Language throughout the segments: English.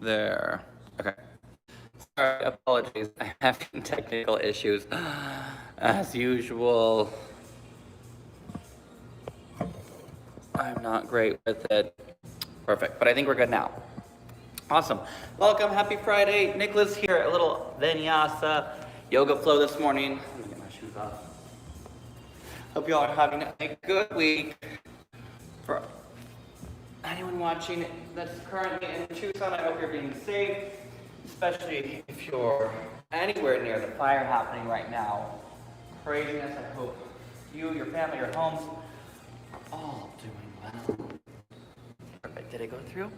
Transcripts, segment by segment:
There. Okay. Sorry, apologies. I'm having technical issues as usual. I'm not great with it. Perfect, but I think we're good now. Awesome. Welcome, happy Friday. Nicholas here, a little vinyasa yoga flow this morning. Let me get my shoes off. Hope you all are having a good week. For anyone watching that's currently in Tucson, I hope you're being safe, especially if you're anywhere near the fire happening right now. Craziness, I hope you, your family, your homes are all doing well. Perfect, did it go through?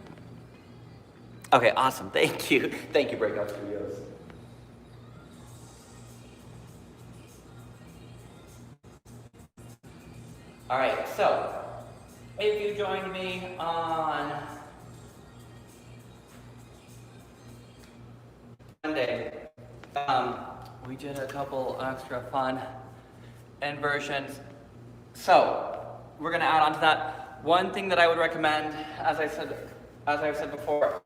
Okay, awesome, thank you. Thank you, BreakOut Studios. All right, so if you joined me on Monday, we did a couple extra fun inversions. So we're gonna add on to that. One thing that I would recommend, as I've said before,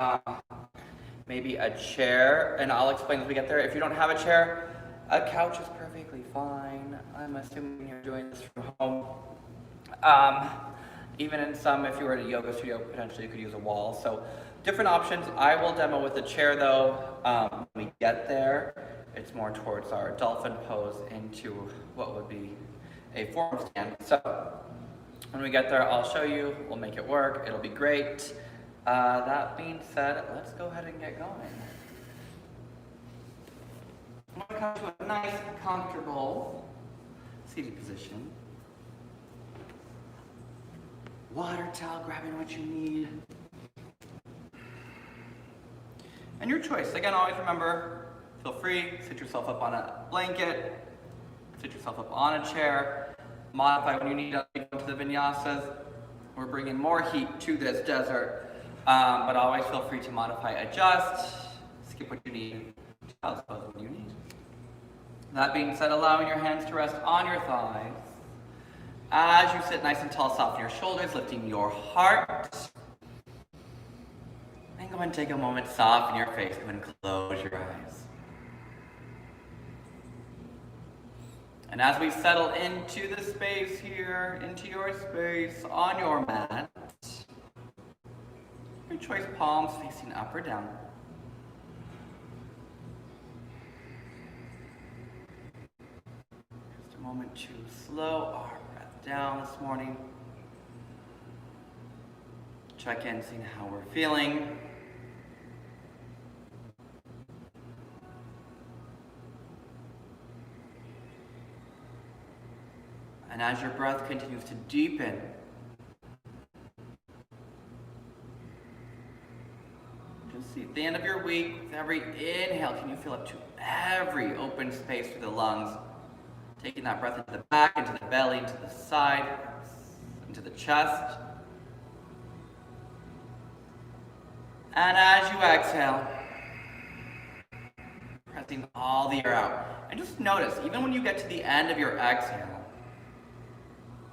maybe a chair, and I'll explain as we get there. If you don't have a chair, a couch is perfectly fine. I'm assuming you're doing this from home. Even in some, if you were at a yoga studio, potentially you could use a wall. So different options. I will demo with a chair though. When we get there, it's more towards our dolphin pose into what would be a forearm stand. So when we get there, I'll show you, we'll make it work, it'll be great. That being said, let's go ahead and get going. I'm gonna come to a nice, comfortable seated position. Water towel, grabbing what you need. And your choice. Again, always remember, feel free, sit yourself up on a blanket, sit yourself up on a chair, modify when you need to go into the vinyasas. We're bringing more heat to this desert, but always feel free to modify, adjust, skip what you need, child's pose when you need. That being said, allowing your hands to rest on your thighs. As you sit nice and tall, soften your shoulders, lifting your heart. And go ahead and take a moment, soften your face, go ahead and close your eyes. And as we settle into the space here, into your space, on your mat, your choice, palms facing up or down. Just a moment to slow our breath down this morning. Check in, seeing how we're feeling. And as your breath continues to deepen, just see at the end of your week, with every inhale, can you feel up to every open space through the lungs? Taking that breath into the back, into the belly, into the side, into the chest. And as you exhale, pressing all the air out. And just notice, even when you get to the end of your exhale,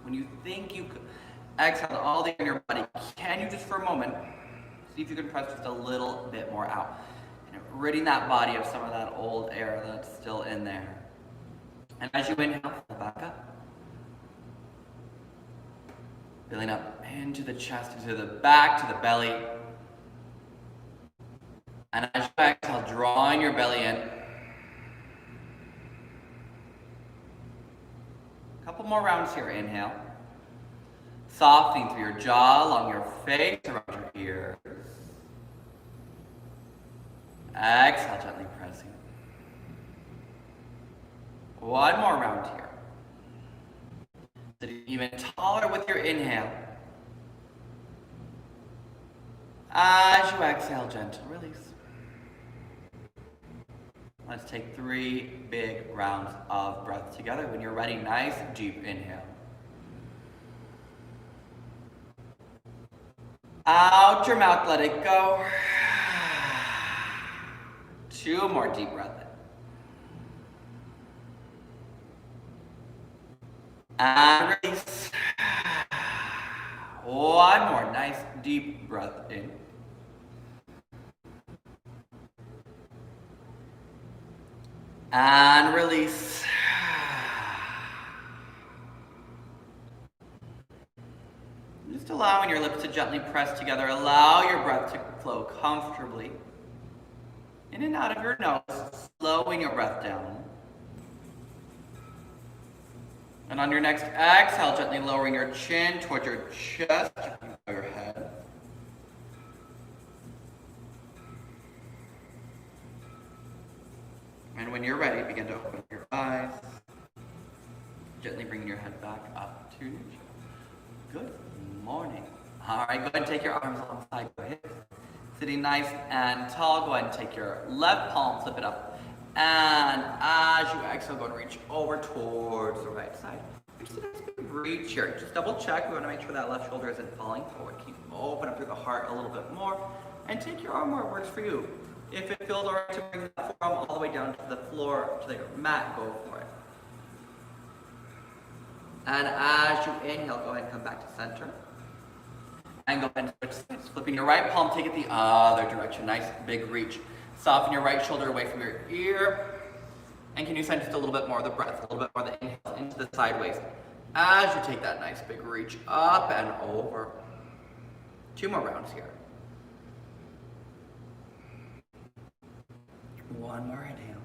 when you think you exhaled all the air in your body, can you just for a moment, see if you can press just a little bit more out. And ridding that body of some of that old air that's still in there. And as you inhale, pull back up. Filling up into the chest, into the back, to the belly. And as you exhale, drawing your belly in. A couple more rounds here. Inhale. Softening through your jaw, along your face, around your ears. Exhale, gently pressing. One more round here. Sitting even taller with your inhale. As you exhale, gentle release. Let's take 3 big rounds of breath together. When you're ready, nice deep inhale. Out your mouth, let it go. 2 more deep breaths in. And release. 1 more nice deep breath in. And release. Just allowing your lips to gently press together. Allow your breath to flow comfortably in and out of your nose, slowing your breath down. And on your next exhale, gently lowering your chin towards your chest, your head. And when you're ready, begin to open your eyes. Gently bringing your head back up to neutral. Good morning. All right, go ahead and take your arms alongside your hips. Sitting nice and tall, go ahead and take your left palm, flip it up. And as you exhale, go and reach over towards the right side. Just a nice big reach here. Just double check. We want to make sure that left shoulder isn't falling forward. Keep open up through the heart a little bit more. And take your arm where it works for you. If it feels all right to bring that forearm all the way down to the floor, to your mat, go for it. And as you inhale, go ahead and come back to center. And go ahead and switch sides. Flipping your right palm, take it the other direction. Nice big reach. Soften your right shoulder away from your ear. And can you send just a little bit more of the breath, a little bit more of the inhale into the sideways. As you take that nice big reach up and over. 2 more rounds here. 1 more inhale.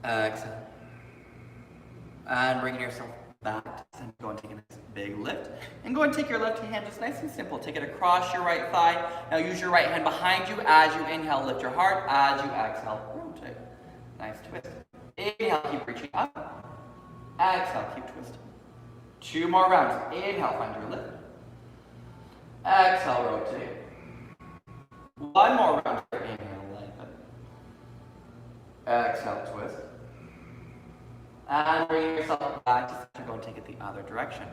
Exhale. And bringing yourself back to center. Go and take a nice big lift. And go and take your left hand, just nice and simple. Take it across your right thigh. Now use your right hand behind you. As you inhale, lift your heart. As you exhale, rotate. Nice twist. Inhale, keep reaching up. Exhale, keep twisting. 2 more rounds. Inhale, find your lift. Exhale, rotate. 1 more round. Inhale, lengthen. Exhale, twist. And bring yourself back to center. Go and take it the other direction.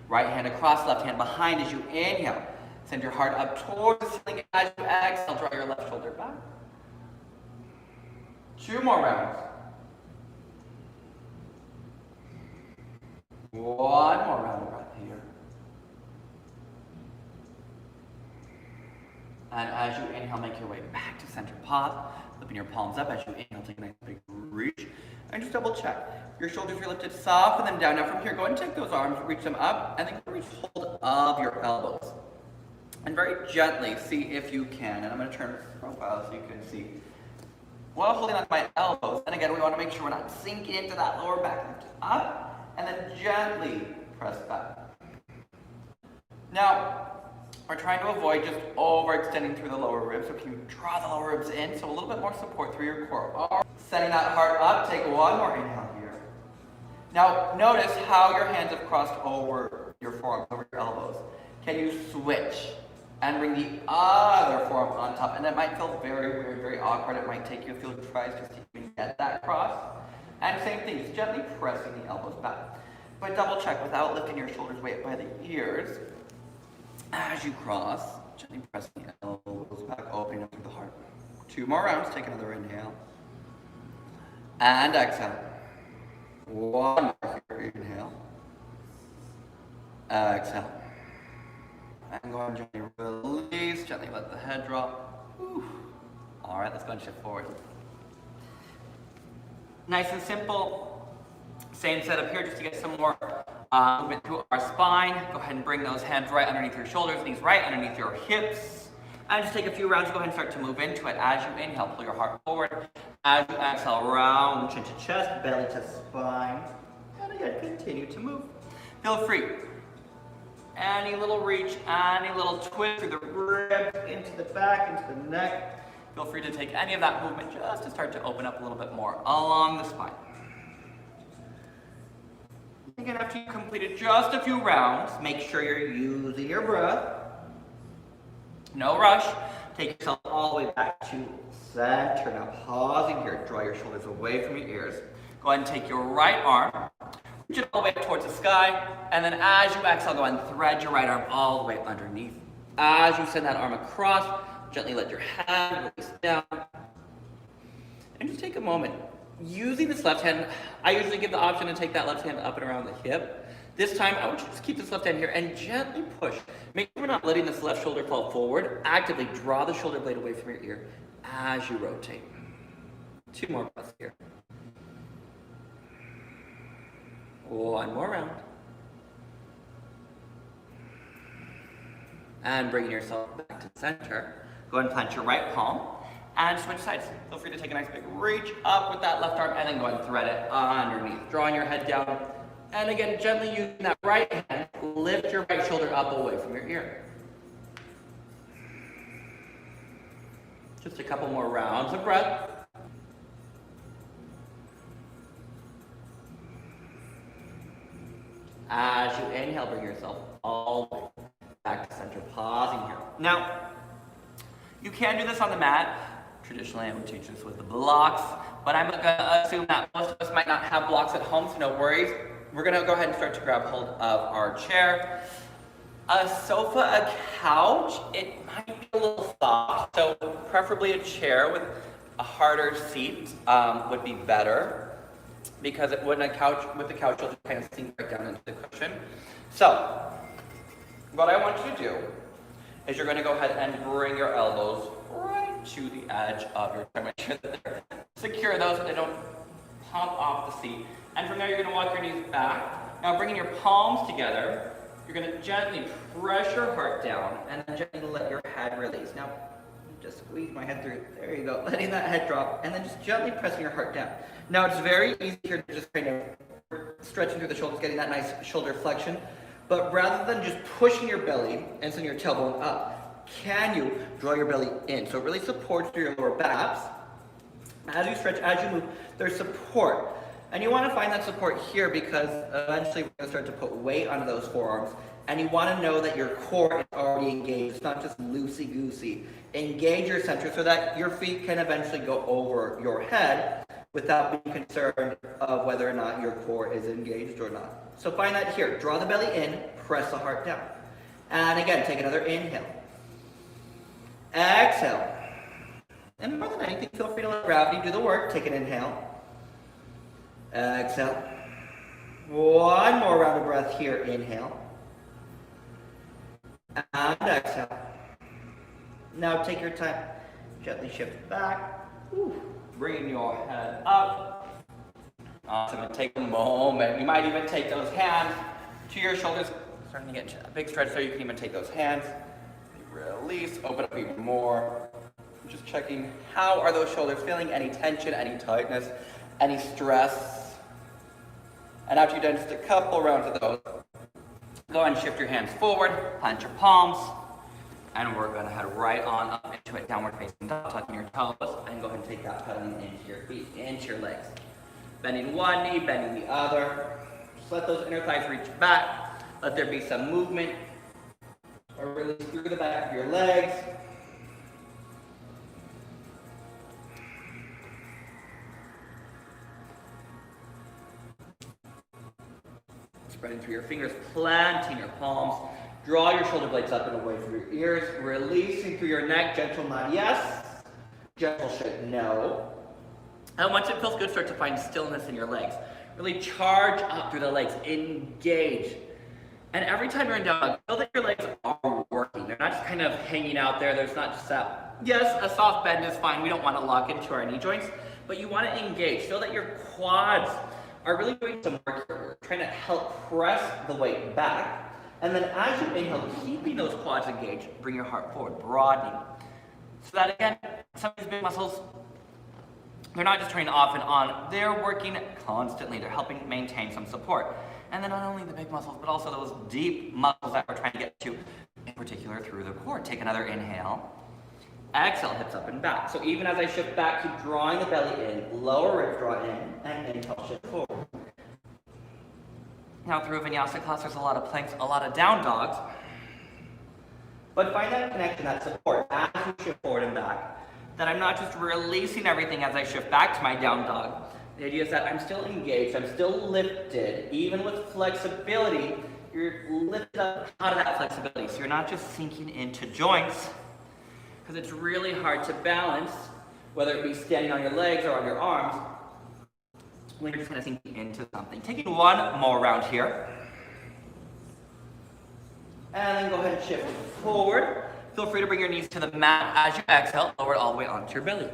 Right hand across, left hand behind as you inhale. Send your heart up towards the ceiling. As you exhale, draw your left shoulder back. 2 more rounds. 1 more round of breath here. And as you inhale, make your way back to center. Pause. Flipping your palms up as you inhale, take a nice big reach. And just double check. Your shoulders are lifted, soften them down. Now from here, go ahead and take those arms, reach them up, and then go reach hold of your elbows. And very gently, see if you can. And I'm going to turn profile so you can see. While holding on to my elbows, and again, we want to make sure we're not sinking into that lower back. Lift up, and then gently press back. Now, we're trying to avoid just overextending through the lower ribs. So can you draw the lower ribs in? So a little bit more support through your core. Setting that heart up, take 1 more inhale here. Now, notice how your hands have crossed over your forearms, over your elbows. Can you switch and bring the other forearm on top? And that might feel very weird, very awkward. It might take you a few tries just to even get that cross. And same thing, just gently pressing the elbows back. But double check without lifting your shoulders way up by the ears. As you cross, gently pressing the elbows back, opening up through the heart. 2 more rounds, take another inhale. And exhale. 1 more here, inhale. Exhale. And go ahead and gently release, gently let the head drop. Whew. All right, let's go and shift forward. Nice and simple. Same setup here, just to get some more movement through our spine. Go ahead and bring those hands right underneath your shoulders, knees right underneath your hips. And just take a few rounds, go ahead and start to move into it. As you inhale, pull your heart forward. As you exhale, round chin to chest, belly to spine. And again, continue to move. Feel free. Any little reach, any little twist through the ribs, into the back, into the neck. Feel free to take any of that movement just to start to open up a little bit more along the spine. Again, after you've completed just a few rounds, make sure you're using your breath. No rush. Take yourself all the way back to center. Now pausing here, draw your shoulders away from your ears. Go ahead and take your right arm, reach it all the way up towards the sky, and then as you exhale, go ahead and thread your right arm all the way underneath. As you send that arm across, gently let your hand release down. And just take a moment. Using this left hand, I usually give the option to take that left hand up and around the hip. This time, I want you to just keep this left hand here and gently push. Make sure we're not letting this left shoulder fall forward. Actively draw the shoulder blade away from your ear as you rotate. 2 more breaths here. 1 more round. And bringing yourself back to the center. Go ahead and plant your right palm and switch sides. Feel free to take a nice big reach up with that left arm and then go ahead and thread it underneath. Drawing your head down. And again, gently using that right hand, lift your right shoulder up away from your ear. Just a couple more rounds of breath. As you inhale, bring yourself all the way back to center, pausing here. Now, you can do this on the mat. Traditionally, I would teach this with the blocks, but I'm going to assume that most of us might not have blocks at home, so no worries. We're going to go ahead and start to grab hold of our chair. A sofa, a couch, it might be a little soft, so preferably a chair with a harder seat would be better, because with the couch, you'll just kind of sink right down into the cushion. So, what I want you to do is you're going to go ahead and bring your elbows right to the edge of your chair. Make sure that they're secure those so they don't pop off the seat. And from there, you're going to walk your knees back. Now, bringing your palms together, you're going to gently press your heart down and then gently let your head release. Now, just squeeze my head through. There you go. Letting that head drop and then just gently pressing your heart down. Now, it's very easy here to just kind of stretching through the shoulders, getting that nice shoulder flexion. But rather than just pushing your belly and sending your tailbone up, can you draw your belly in? So it really supports your lower back. As you stretch, as you move, there's support. And you want to find that support here because eventually we're going to start to put weight onto those forearms. And you want to know that your core is already engaged. It's not just loosey-goosey. Engage your center so that your feet can eventually go over your head without being concerned of whether or not your core is engaged or not. So find that here. Draw the belly in, press the heart down. And again, take another inhale. Exhale. And more than anything, feel free to let gravity do the work. Take an inhale. Exhale. One more round of breath here. Inhale. And exhale. Now take your time. Gently shift back. Bring your head up. Awesome. Take a moment. You might even take those hands to your shoulders. Starting to get a big stretch there. You can even take those hands. Release. Open up even more. Just checking how are those shoulders feeling. Any tension, any tightness, any stress. And after you've done just a couple rounds of those, go ahead and shift your hands forward. Plant your palms. And we're going to head right on up into it, downward facing dog, tucking your toes, and go ahead and take that pedaling into your feet, into your legs. Bending one knee, bending the other. Just let those inner thighs reach back. Let there be some movement. Or release through the back of your legs. Spreading through your fingers, planting your palms. Draw your shoulder blades up and away from your ears. Releasing through your neck. Gentle nod, yes. Gentle shake, no. And once it feels good, start to find stillness in your legs. Really charge up through the legs. Engage. And every time you're in down dog, feel that your legs are working. They're not just kind of hanging out there. There's not just that. Yes, a soft bend is fine. We don't want to lock into our knee joints. But you want to engage. Feel that your quads are really doing some work here. We're trying to help press the weight back. And then as you inhale, keeping those quads engaged, bring your heart forward, broadening. So that again, some of these big muscles, they're not just trained off and on, they're working constantly. They're helping maintain some support. And then not only the big muscles, but also those deep muscles that we're trying to get to, in particular through the core. Take another inhale. Exhale, hips up and back. So even as I shift back, keep drawing the belly in, lower ribs draw in, and inhale, shift forward. Now through a vinyasa class, there's a lot of planks, a lot of down dogs. But find that connection, that support, as you shift forward and back. That I'm not just releasing everything as I shift back to my down dog. The idea is that I'm still engaged, I'm still lifted. Even with flexibility, you're lifted up out of that flexibility. So you're not just sinking into joints, because it's really hard to balance, whether it be standing on your legs or on your arms, when you're just kind of sinking into something. Taking one more round here. And then go ahead and shift forward. Feel free to bring your knees to the mat as you exhale, lower it all the way onto your belly.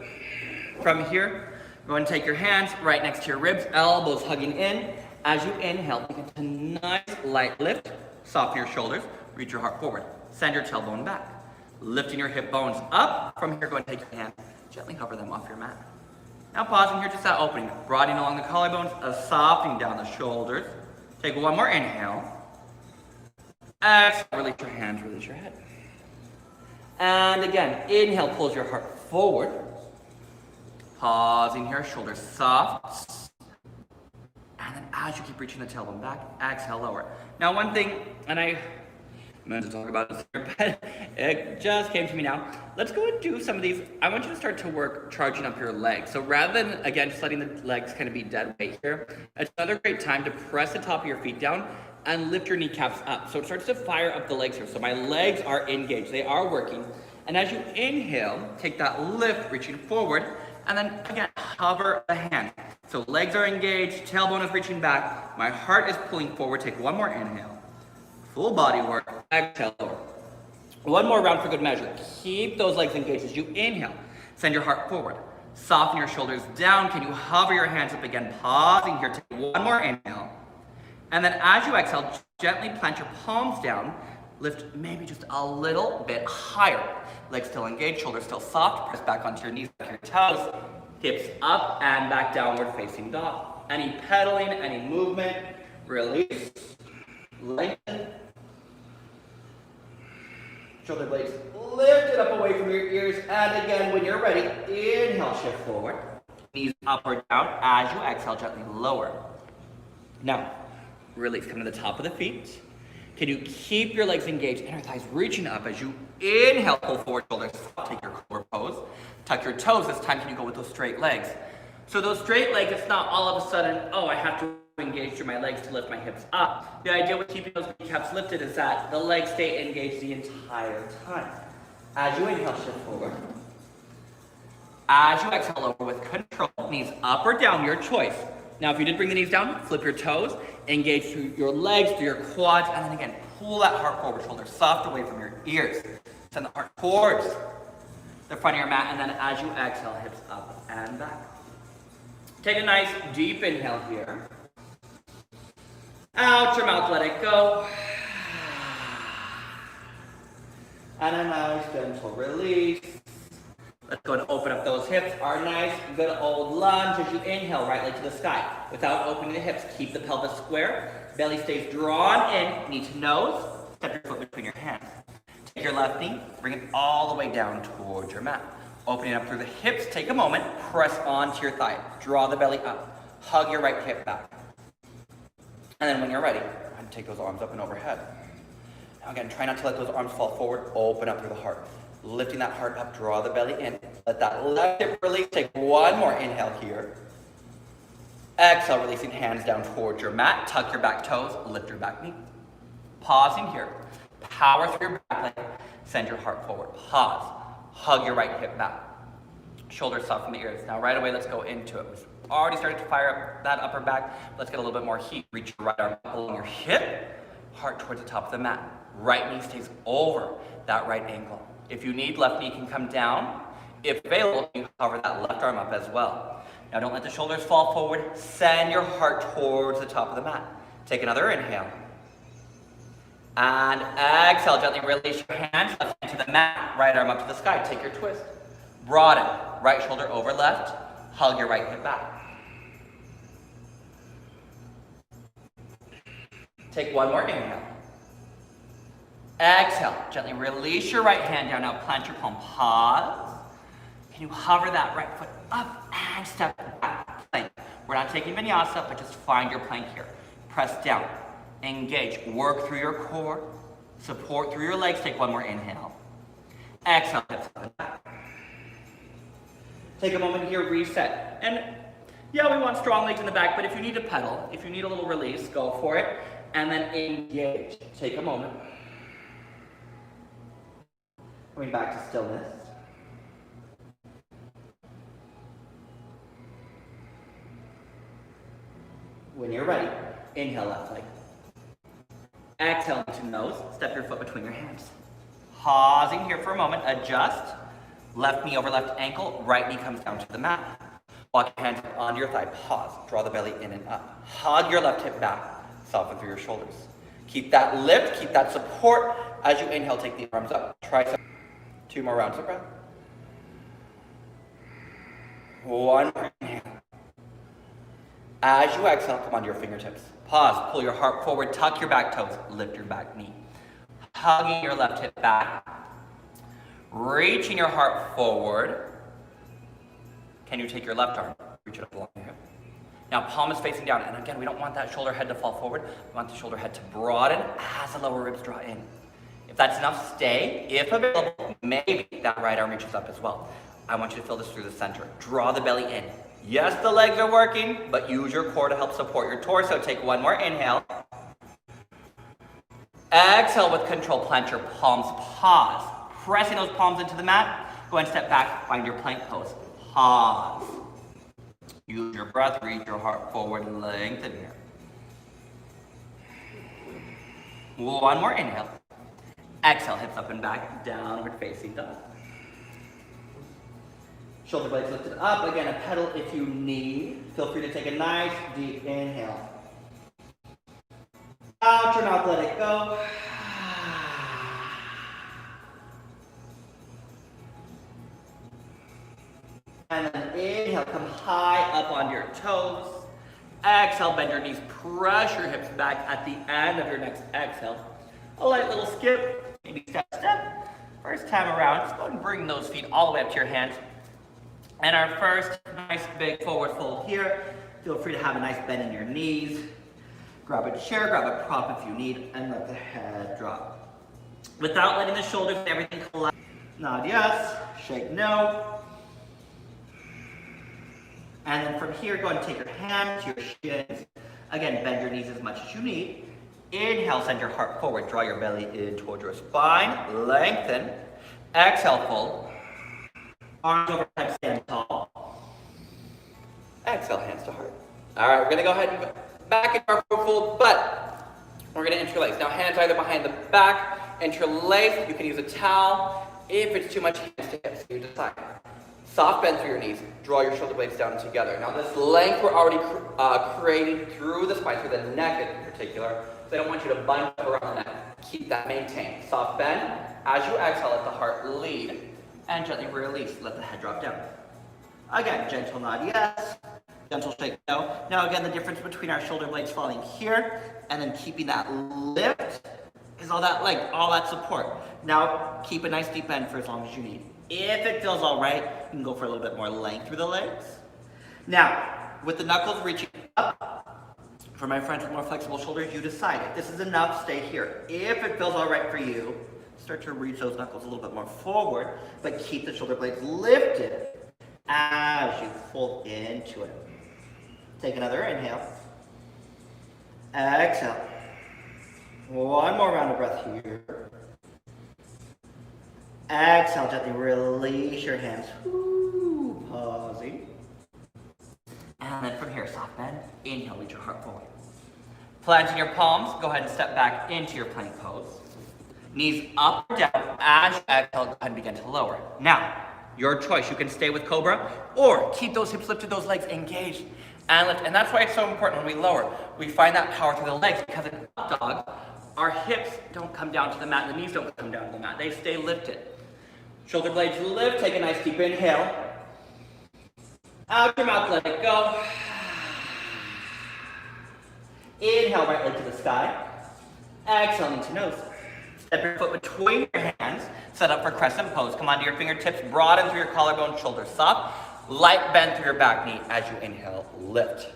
From here, Go ahead and take your hands right next to your ribs, elbows hugging in. As you inhale, take a nice light lift. Soften your shoulders, reach your heart forward. Send your tailbone back. Lifting your hip bones up. From here, go ahead and take your hands, gently hover them off your mat. Now pausing here, just that opening. Broadening along the collarbones, softening down the shoulders. Take one more inhale. Exhale, release your hands, release your head. And again, inhale, pulls your heart forward. Pausing here, shoulders soft. And then as you keep reaching the tailbone back, exhale, lower. Now one thing, and I meant to talk about this here, but it just came to me now. Let's go and do some of these. I want you to start to work charging up your legs. So rather than, again, just letting the legs kind of be dead weight here, it's another great time to press the top of your feet down and lift your kneecaps up. So it starts to fire up the legs here. So my legs are engaged, they are working. And as you inhale, take that lift, reaching forward, and then again, hover the hand. So legs are engaged, tailbone is reaching back, my heart is pulling forward. Take one more inhale. Full body work, exhale, lower. One more round for good measure. Keep those legs engaged as you inhale. Send your heart forward. Soften your shoulders down. Can you hover your hands up again? Pausing here, take one more inhale. And then as you exhale, gently plant your palms down. Lift maybe just a little bit higher. Legs still engaged, shoulders still soft. Press back onto your knees, back your toes. Hips up and back, downward facing dog. Any pedaling, any movement, release. Lengthen. Shoulder blades lifted up away from your ears. And again, when you're ready, inhale, shift forward. Knees up or down. As you exhale, gently lower. Now, release. Come to the top of the feet. Can you keep your legs engaged, inner thighs reaching up as you inhale, pull forward, shoulders up, take your core pose. Tuck your toes. This time, can you go with those straight legs? So those straight legs, it's not all of a sudden, oh, I have to engage through my legs to lift my hips up. The idea with keeping those kneecaps lifted is that the legs stay engaged the entire time. As you inhale, shift forward. As you exhale, lower with control, knees up or down, your choice. Now, if you did bring the knees down, flip your toes, engage through your legs, through your quads, and then again, pull that heart forward, shoulders soft away from your ears. Send the heart towards the front of your mat, and then as you exhale, hips up and back. Take a nice deep inhale here. Out your mouth, let it go. And a nice gentle release. Let's go and open up those hips. Our nice, good old lunge as you inhale, right leg to the sky. Without opening the hips, keep the pelvis square. Belly stays drawn in, knee to nose. Step your foot between your hands. Take your left knee, bring it all the way down towards your mat. Opening up through the hips, take a moment, press onto your thigh. Draw the belly up. Hug your right hip back. And then when you're ready, take those arms up and overhead. Now again, try not to let those arms fall forward. Open up through the heart. Lifting that heart up, draw the belly in. Let that left hip release. Take one more inhale here. Exhale, releasing hands down towards your mat. Tuck your back toes, lift your back knee. Pausing here. Power through your back leg. Send your heart forward. Pause. Hug your right hip back. Shoulders soft from the ears. Now right away, let's go into it. We've already started to fire up that upper back. Let's get a little bit more heat. Reach your right arm up along your hip. Heart towards the top of the mat. Right knee stays over that right ankle. If you need, left knee can come down. If available, you hover that left arm up as well. Now don't let the shoulders fall forward. Send your heart towards the top of the mat. Take another inhale. And exhale, gently release your hands, left hand to the mat, right arm up to the sky. Take your twist. Broaden, right shoulder over left. Hug your right hip back. Take one more inhale. Exhale, gently release your right hand down. Now plant your palm, pause. Can you hover that right foot up and step back? Plank. We're not taking vinyasa, but just find your plank here. Press down, engage, work through your core, support through your legs. Take one more inhale. Exhale, hips up and back. Take a moment here, reset. And yeah, we want strong legs in the back, but if you need to pedal, if you need a little release, go for it. And then engage. Take a moment. Coming back to stillness. When you're ready, inhale left leg. Exhale to nose. Step your foot between your hands. Pausing here for a moment. Adjust. Left knee over left ankle. Right knee comes down to the mat. Walk your hands up onto your thigh, pause, draw the belly in and up. Hug your left hip back, soften through your shoulders. Keep that lift, keep that support. As you inhale, take the arms up. Try 2 more rounds of breath. 1 more inhale. As you exhale, come onto your fingertips. Pause, pull your heart forward, tuck your back toes, lift your back knee. Hugging your left hip back. Reaching your heart forward. Can you take your left arm? Reach it up along your hip. Now palm is facing down, and again, we don't want that shoulder head to fall forward. We want the shoulder head to broaden as the lower ribs draw in. If that's enough, stay. If available, maybe that right arm reaches up as well. I want you to feel this through the center. Draw the belly in. Yes, the legs are working, but use your core to help support your torso. Take 1 more inhale. Exhale with control, plant your palms, pause. Pressing those palms into the mat. Go and step back, find your plank pose. Pause. Use your breath, reach your heart forward, lengthen here. 1 more inhale. Exhale, hips up and back, downward facing dog. Shoulder blades lifted up. Again, a pedal if you need. Feel free to take a nice deep inhale. Out your mouth, let it go. And then inhale, come high up onto your toes. Exhale, bend your knees, press your hips back at the end of your next exhale. A light little skip, maybe step, step. First time around, just go ahead and bring those feet all the way up to your hands. And our first nice big forward fold here. Feel free to have a nice bend in your knees. Grab a chair, grab a prop if you need, and let the head drop. Without letting the shoulders and everything collapse. Nod yes, shake no. And then from here, go ahead and take your hands to your shins. Again, bend your knees as much as you need. Inhale, send your heart forward. Draw your belly in towards your spine. Lengthen. Exhale, fold. Arms overhead, stand tall. Exhale, hands to heart. All right, we're going to go ahead and back into our forward fold, but we're going to interlace. Now, hands either behind the back, interlace. You can use a towel. If it's too much, hands to hips, you decide. Soft bend through your knees. Draw your shoulder blades down together. Now, this length we're already creating through the spine, through the neck in particular. So I don't want you to bunch up around the neck. Keep that maintained. Soft bend. As you exhale, let the heart lead. And gently release. Let the head drop down. Again, gentle nod yes. Gentle shake no. Now again, the difference between our shoulder blades falling here and then keeping that lift is all that length, all that support. Now, keep a nice deep bend for as long as you need. If it feels all right, you can go for a little bit more length through the legs. Now, with the knuckles reaching up, for my friends with more flexible shoulders, you decide. If this is enough, stay here. If it feels all right for you, start to reach those knuckles a little bit more forward, but keep the shoulder blades lifted as you fold into it. Take another inhale. Exhale. 1 more round of breath here. Exhale, gently release your hands. Ooh, pausing. And then from here, soft bend. Inhale, reach your heart forward. Planting your palms, go ahead and step back into your plank pose. Knees up or down. As you exhale, go ahead and begin to lower. Now, your choice. You can stay with Cobra or keep those hips lifted, those legs engaged and lift. And that's why it's so important when we lower. We find that power through the legs because in up dog, our hips don't come down to the mat, the knees don't come down to the mat. They stay lifted. Shoulder blades lift, take a nice deep inhale. Out your mouth, let it go. Inhale, right leg to the sky. Exhale, knee to nose. Step your foot between your hands, set up for crescent pose. Come onto your fingertips, broaden through your collarbone, shoulders soft. Light bend through your back knee as you inhale, lift.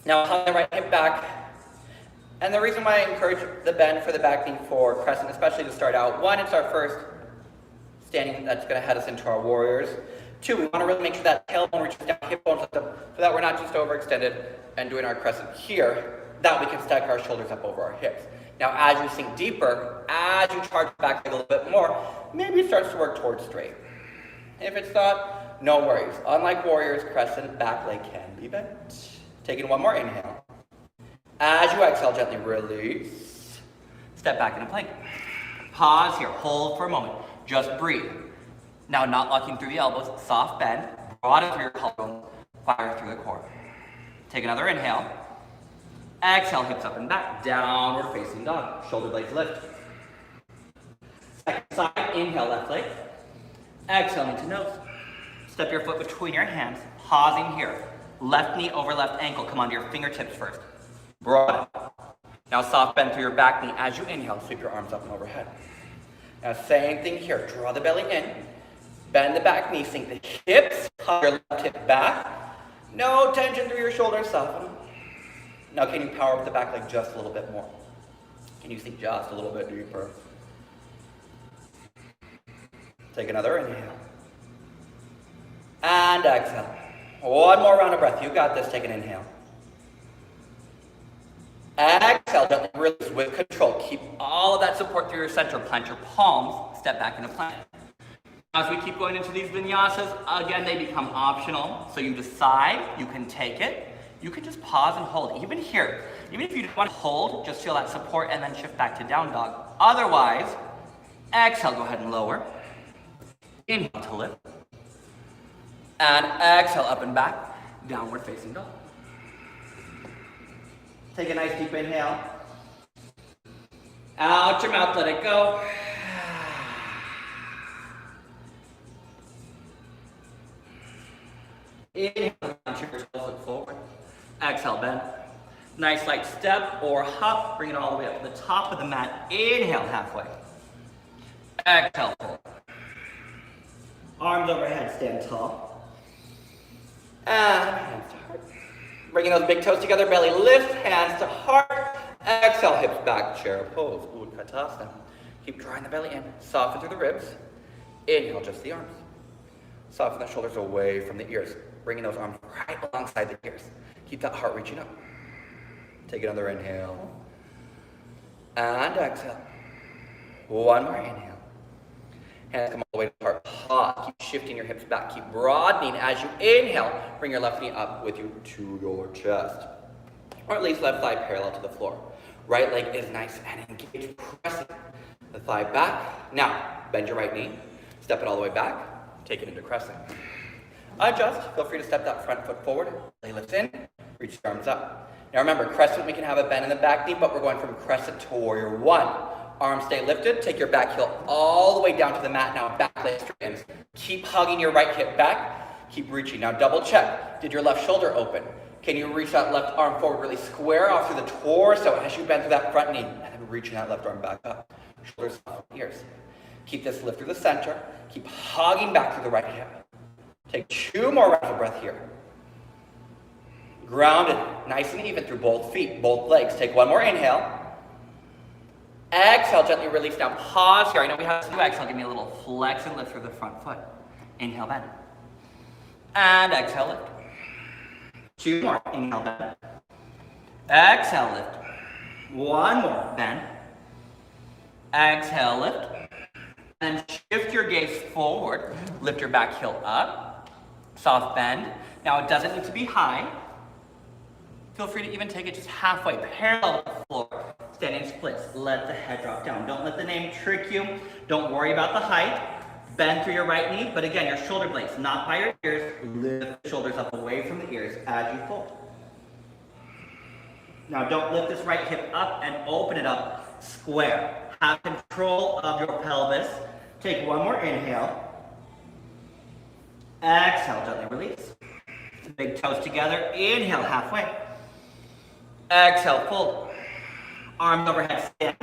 Now hug the right hip back. And the reason why I encourage the bend for the back knee for crescent, especially to start out, 1, it's our first standing that's going to head us into our warriors. 2, we want to really make sure that tailbone reaches down, hip bones lift up, so that we're not just overextended and doing our crescent here, that we can stack our shoulders up over our hips. Now, as you sink deeper, as you charge back a little bit more, maybe it starts to work towards straight. If it's not, no worries. Unlike warriors, crescent back leg can be bent. Taking 1 more inhale. As you exhale, gently release. Step back into plank. Pause here. Hold for a moment. Just breathe. Now, not locking through the elbows. Soft bend. Broaden through your collarbone, fire through the core. Take another inhale. Exhale, hips up and back, downward facing dog. Shoulder blades lift. Second side, inhale, left leg. Exhale, knee to nose. Step your foot between your hands, pausing here. Left knee over left ankle, come onto your fingertips first. Broaden. Now soft bend through your back knee as you inhale, sweep your arms up and overhead. Now same thing here, draw the belly in, bend the back knee, sink the hips, hug your left hip back. No tension through your shoulders, soften them. Now can you power up the back leg just a little bit more? Can you sink just a little bit deeper? Take another inhale. And exhale. One more round of breath. You got this. Take an inhale. Exhale. Gently release with control. Keep all of that support through your center. Plant your palms. Step back into plank. As we keep going into these vinyasas, again, they become optional. So you decide. You can take it. You can just pause and hold. Even here, even if you don't want to hold, just feel that support and then shift back to down dog. Otherwise, exhale. Go ahead and lower. Inhale to lift. And exhale, up and back, downward facing dog. Take a nice deep inhale. Out your mouth, let it go. Inhale, launch your toes, look forward. Exhale, bend. Nice light step or hop, bring it all the way up to the top of the mat. Inhale, halfway. Exhale, forward. Arms overhead, stand tall. And hands to heart. Bringing those big toes together, belly lift, hands to heart. Exhale, hips back, chair pose, Utkatasana. Keep drawing the belly in, soften through the ribs. Inhale, just the arms. Soften the shoulders away from the ears, bringing those arms right alongside the ears. Keep that heart reaching up. Take another inhale. And exhale. One more inhale. Hands come all the way to the heart. Pause. Keep shifting your hips back. Keep broadening as you inhale. Bring your left knee up with you to your chest. Or at least left thigh parallel to the floor. Right leg is nice and engaged. Pressing the thigh back. Now, bend your right knee. Step it all the way back. Take it into crescent. Adjust. Feel free to step that front foot forward. Belly lifts in. Reach the arms up. Now remember, crescent, we can have a bend in the back knee, but we're going from crescent to warrior one. Arms stay lifted. Take your back heel all the way down to the mat. Now back leg straightens. Keep hugging your right hip back. Keep reaching. Now double check. Did your left shoulder open? Can you reach that left arm forward, really square off through the torso as you bend through that front knee? And then reaching that left arm back up. Shoulders off ears. Keep this lift through the center. Keep hugging back through the right hip. Take 2 more rounds of breath here. Grounded, nice and even through both feet, both legs. Take 1 more inhale. Exhale, gently release down. Pause here. I know we have to do exhale. Give me a little flex and lift through the front foot. Inhale, bend. And exhale, lift. 2 more. Inhale, bend. Exhale, lift. 1 more. Bend. Exhale, lift. And shift your gaze forward. Lift your back heel up. Soft bend. Now it doesn't need to be high. Feel free to even take it just halfway, parallel to the floor. Standing splits. Let the head drop down. Don't let the name trick you. Don't worry about the height. Bend through your right knee, but again, your shoulder blades, not by your ears. Lift the shoulders up away from the ears as you fold. Now don't lift this right hip up and open it up square. Have control of your pelvis. Take 1 more inhale. Exhale, gently release. Big toes together. Inhale, halfway. Exhale, fold. Arms overhead, stand.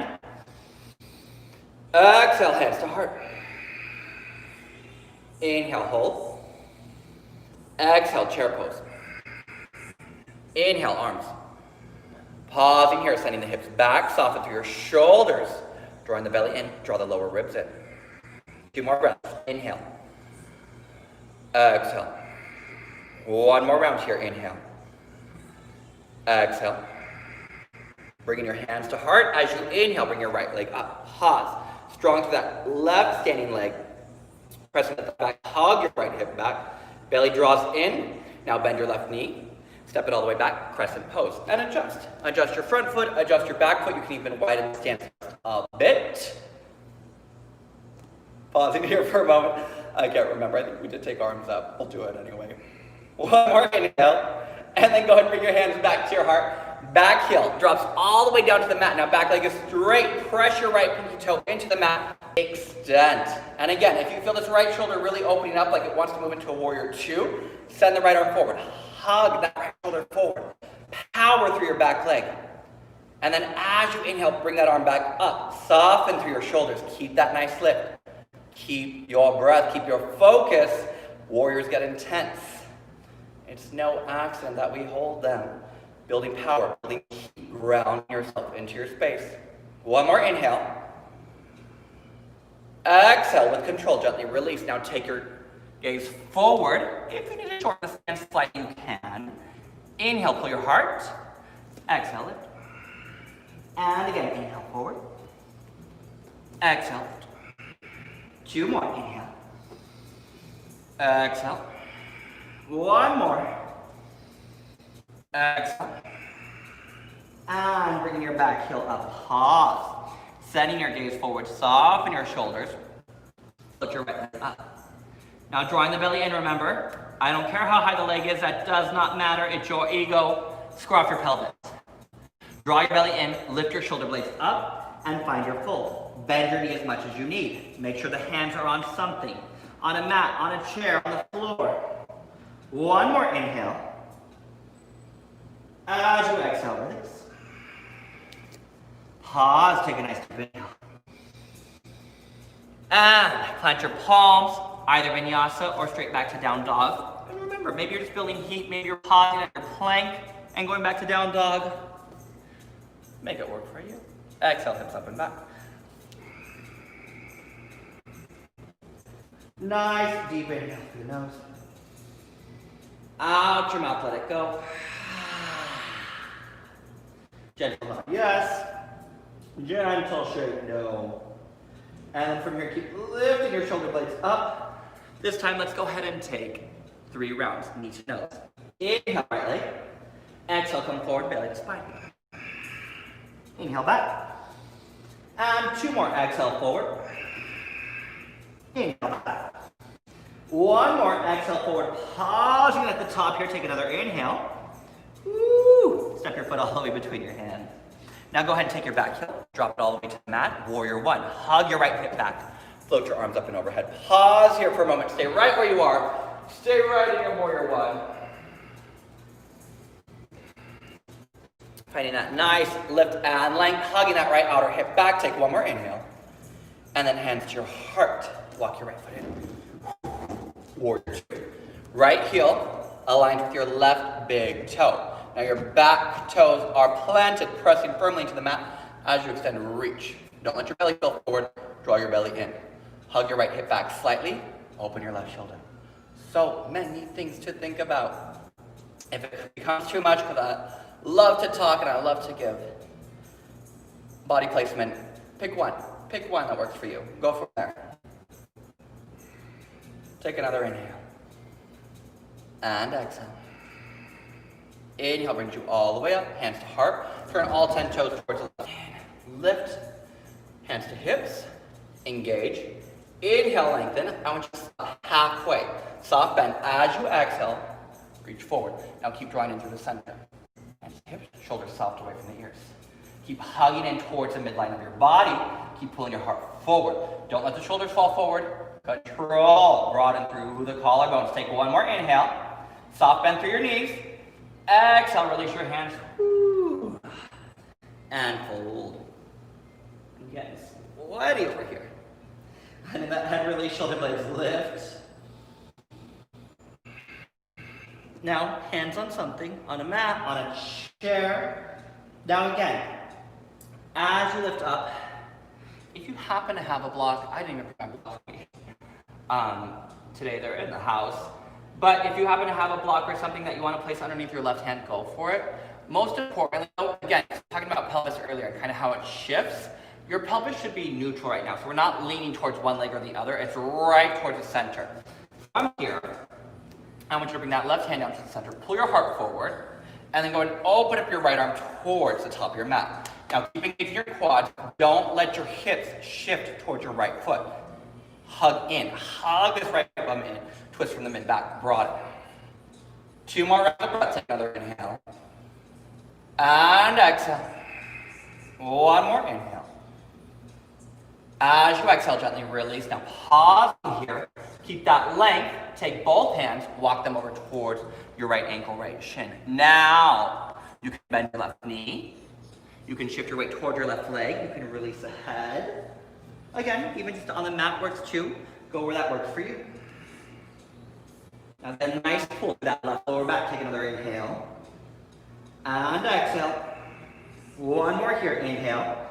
Exhale, hands to heart. Inhale, hold. Exhale, chair pose. Inhale, arms. Pausing here, sending the hips back, soften through your shoulders. Drawing the belly in, draw the lower ribs in. 2 more breaths. Inhale. Exhale. 1 more round here. Inhale. Exhale. Bringing your hands to heart. As you inhale, bring your right leg up. Pause. Strong to that left standing leg. Pressing at the back. Hug your right hip back. Belly draws in. Now bend your left knee. Step it all the way back. Crescent pose. And adjust. Adjust your front foot. Adjust your back foot. You can even widen the stance a bit. Pausing here for a moment. I can't remember. I think we did take arms up. We'll do it anyway. One more inhale, and then go ahead and bring your hands back to your heart. Back heel drops all the way down to the mat. Now back leg is straight. Press your right pinky toe into the mat. Extend. And again, if you feel this right shoulder really opening up like it wants to move into a warrior two, send the right arm forward. Hug that right shoulder forward. Power through your back leg. And then as you inhale, bring that arm back up. Soften through your shoulders. Keep that nice lift. Keep your breath. Keep your focus. Warriors get intense. It's no accident that we hold them. Building power, building heat, grounding yourself into your space. One more inhale. Exhale with control, gently release. Now take your gaze forward. If you need to shorten the stance slightly, you can. Inhale, pull your heart. Exhale it. And again, inhale forward. Exhale. Two more, inhale. Exhale. One more. Exhale. And bringing your back heel up. Pause. Sending your gaze forward. Soften your shoulders. Lift your right leg up. Now drawing the belly in, remember, I don't care how high the leg is. That does not matter. It's your ego. Square off your pelvis. Draw your belly in. Lift your shoulder blades up and find your fold. Bend your knee as much as you need. Make sure the hands are on something. On a mat, on a chair, on the floor. One more inhale. As you exhale, release. Pause, take a nice deep inhale. And plant your palms, either vinyasa or straight back to down dog. And remember, maybe you're just building heat, maybe you're pausing at your plank and going back to down dog. Make it work for you. Exhale, hips up and back. Nice deep inhale through the nose. Out your mouth, let it go. Gentle nod, yes. Gentle shake, no. And then from here, keep lifting your shoulder blades up. This time, let's go ahead and take 3 rounds, knee to nose. Inhale, right leg. Exhale, come forward, belly to spine. Inhale back. And 2 more, exhale forward. Inhale back. 1 more, exhale forward. Pausing at the top here, take another inhale. Woo! Step your foot all the way between your hands. Now go ahead and take your back heel, drop it all the way to the mat, warrior one. Hug your right hip back, float your arms up and overhead. Pause here for a moment, stay right where you are. Stay right in your warrior one. Finding that nice lift and length, hugging that right outer hip back. Take 1 more inhale. And then hands to your heart. Walk your right foot in. Warrior two. Right heel aligned with your left big toe. Now your back toes are planted, pressing firmly into the mat as you extend, reach. Don't let your belly go forward, draw your belly in. Hug your right hip back slightly, open your left shoulder. So many things to think about. If it becomes too much, because I love to talk and I love to give body placement, pick one that works for you. Go from there. Take another inhale. And exhale. Inhale brings you all the way up, hands to heart. Turn all 10 toes towards the left. Lift, hands to hips, engage. Inhale, lengthen. I want you to stop halfway. Soft bend as you exhale, reach forward. Now keep drawing in through the center. Hands to hips, shoulders soft away from the ears. Keep hugging in towards the midline of your body. Keep pulling your heart forward. Don't let the shoulders fall forward. Control. Broaden through the collarbones. Take 1 more inhale. Soft bend through your knees. Exhale, release your hands. Woo. And fold. I'm getting sweaty over here. And in that head release, shoulder blades lift. Now, hands on something, on a mat, on a chair. Now again, as you lift up, if you happen to have a block, I didn't even remember today they're in the house. But if you happen to have a block or something that you want to place underneath your left hand, go for it. Most importantly, again, talking about pelvis earlier and kind of how it shifts, your pelvis should be neutral right now. So we're not leaning towards one leg or the other. It's right towards the center. From here, I want you to bring that left hand down to the center. Pull your heart forward, and then go and open up your right arm towards the top of your mat. Now, keep engaging your quads. Don't let your hips shift towards your right foot. Hug in. Hug this right bum in. Twist from the mid back. Broaden. 2 more rounds of breath. Take another inhale. And exhale. 1 more inhale. As you exhale, gently release. Now pause here. Keep that length. Take both hands. Walk them over towards your right ankle, right shin. Now you can bend your left knee. You can shift your weight towards your left leg. You can release the head. Again, even just on the mat works too. Go where that works for you. Now then, nice pull to that left lower back. Take another inhale. And exhale. 1 more here. Inhale.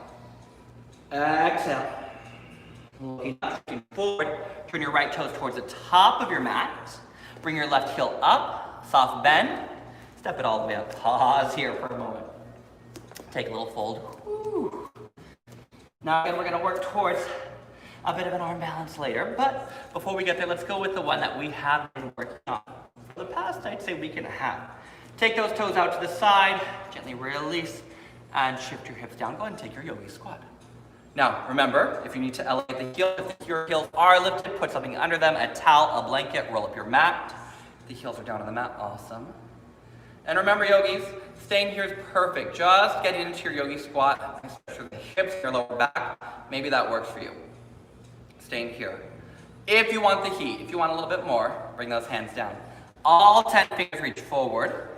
Exhale. Looking up, looking forward. Turn your right toes towards the top of your mat. Bring your left heel up. Soft bend. Step it all the way up. Pause here for a moment. Take a little fold. Woo. Now again, we're going to work towards a bit of an arm balance later, but before we get there, let's go with the one that we have been working on for the past, I'd say, week and a half. Take those toes out to the side, gently release, and shift your hips down. Go ahead and take your yogi squat. Now, remember, if you need to elevate the heels, if your heels are lifted, put something under them, a towel, a blanket, roll up your mat. The heels are down on the mat, awesome. And remember, yogis, staying here is perfect. Just getting into your yogi squat, especially the hips, your lower back. Maybe that works for you. Staying here. If you want the heat, if you want a little bit more, bring those hands down. All 10 fingers reach forward,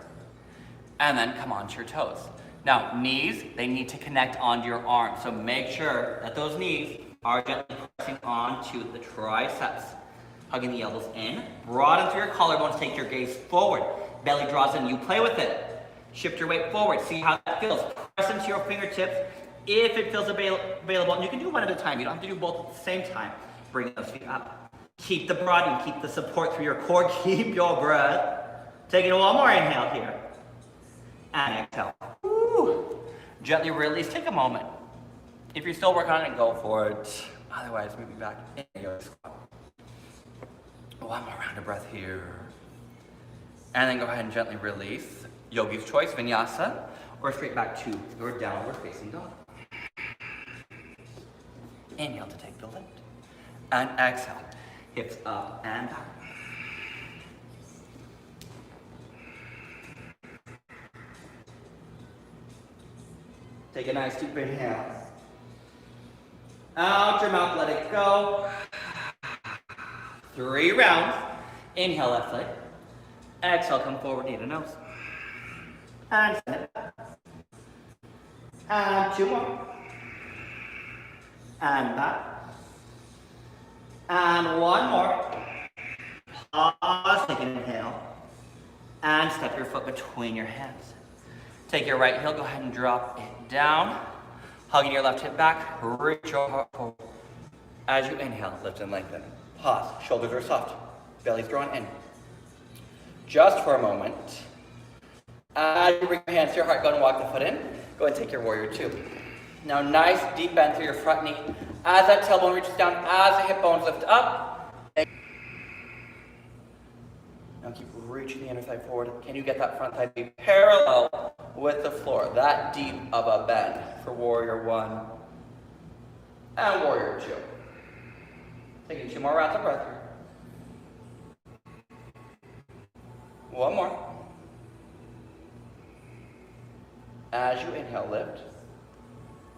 and then come onto your toes. Now, knees, they need to connect onto your arms. So make sure that those knees are gently pressing onto the triceps. Hugging the elbows in. Broaden through your collarbones, take your gaze forward. Belly draws in, you play with it. Shift your weight forward, see how that feels. Press into your fingertips if it feels available. And you can do one at a time, you don't have to do both at the same time. Bring those feet up. Keep the broadening, keep the support through your core, keep your breath. Taking one more inhale here. And exhale. Woo. Gently release, take a moment. If you're still working on it, go for it. Otherwise, moving back in your squat. One more round of breath here. And then go ahead and gently release. Yogi's choice, vinyasa, or straight back to your downward facing dog. Inhale to take the lift. And exhale. Hips up and back. Take a nice deep inhale. Out your mouth, let it go. 3 rounds. Inhale, left leg. Exhale, come forward, knee to nose. And send it back. And 2 more. And back. And 1 more. Pause, take an inhale. And step your foot between your hands. Take your right heel, go ahead and drop it down. Hugging your left hip back, reach your heart forward. As you inhale, lift and lengthen. Pause, shoulders are soft, belly's drawn in. Just for a moment. As you bring your hands to your heart, go and walk the foot in. Go and take your warrior 2. Now nice deep bend through your front knee. As that tailbone reaches down, as the hip bones lift up. Now keep reaching the inner thigh forward. Can you get that front thigh to be parallel with the floor? That deep of a bend for warrior 1 and warrior 2. Taking 2 more rounds of breath here. 1 more. As you inhale, lift.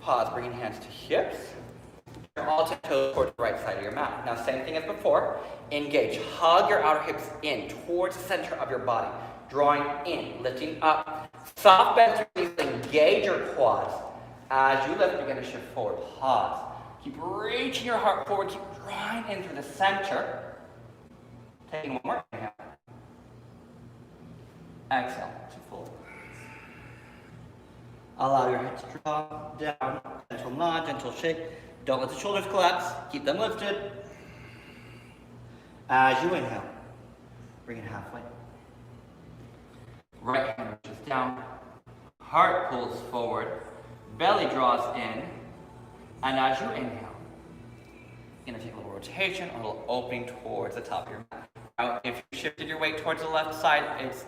Pause, bringing hands to hips. Turn all 10 toes towards the right side of your mat. Now, same thing as before. Engage. Hug your outer hips in towards the center of your body. Drawing in, lifting up. Soft bend through your knees. Engage your quads. As you lift, begin to shift forward. Pause. Keep reaching your heart forward. Keep drawing in through the center. Taking 1 more inhale. Exhale to fold. Allow your head to drop down. Gentle nod, gentle shake. Don't let the shoulders collapse. Keep them lifted. As you inhale, bring it halfway. Right hand reaches down. Heart pulls forward. Belly draws in. And as you inhale, you're going to take a little rotation, a little opening towards the top of your mat. Now, if you shifted your weight towards the left side, it's